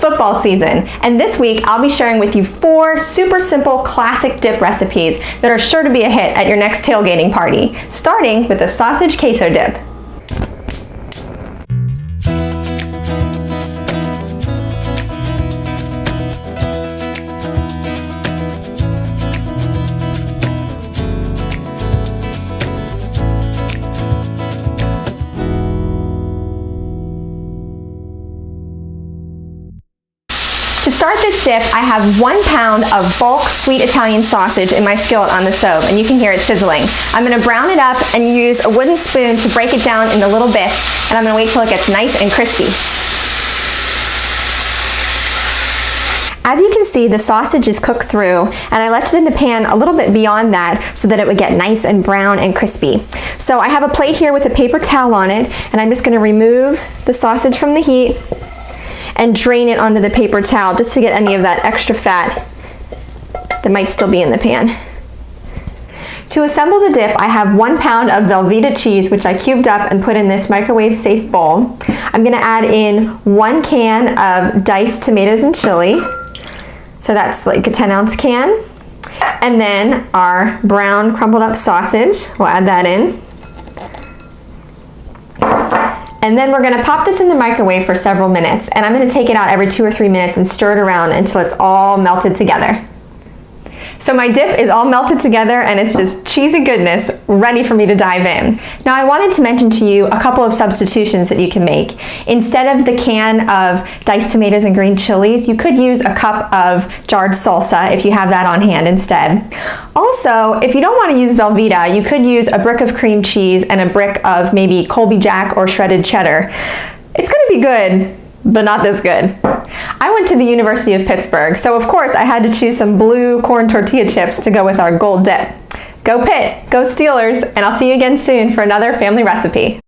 football season, and this week I'll be sharing with you 4 super simple classic dip recipes that are sure to be a hit at your next tailgating party, starting with the sausage queso dip. To start this dip, I have 1 pound of bulk sweet Italian sausage in my skillet on the stove, and you can hear it sizzling. I'm going to brown it up and use a wooden spoon to break it down into little bits, and I'm going to wait till it gets nice and crispy. As you can see, the sausage is cooked through, and I left it in the pan a little bit beyond that so that it would get nice and brown and crispy. So I have a plate here with a paper towel on it, and I'm just going to remove the sausage from the heat and drain it onto the paper towel just to get any of that extra fat that might still be in the pan. To assemble the dip, I have 1 pound of Velveeta cheese, which I cubed up and put in this microwave safe bowl. I'm gonna add in 1 can of diced tomatoes and chili. So that's like a 10-ounce can. And then our brown crumbled up sausage, we'll add that in. And then we're gonna pop this in the microwave for several minutes, and I'm gonna take it out every 2 or 3 minutes and stir it around until it's all melted together. So my dip is all melted together and it's just cheesy goodness ready for me to dive in. Now I wanted to mention to you a couple of substitutions that you can make. Instead of the can of diced tomatoes and green chilies, you could use a cup of jarred salsa if you have that on hand instead. Also, if you don't want to use Velveeta, you could use a brick of cream cheese and a brick of maybe Colby Jack or shredded cheddar. It's going to be good, but not this good. I went to the University of Pittsburgh, so of course I had to choose some blue corn tortilla chips to go with our gold dip. Go Pitt, go Steelers, and I'll see you again soon for another family recipe.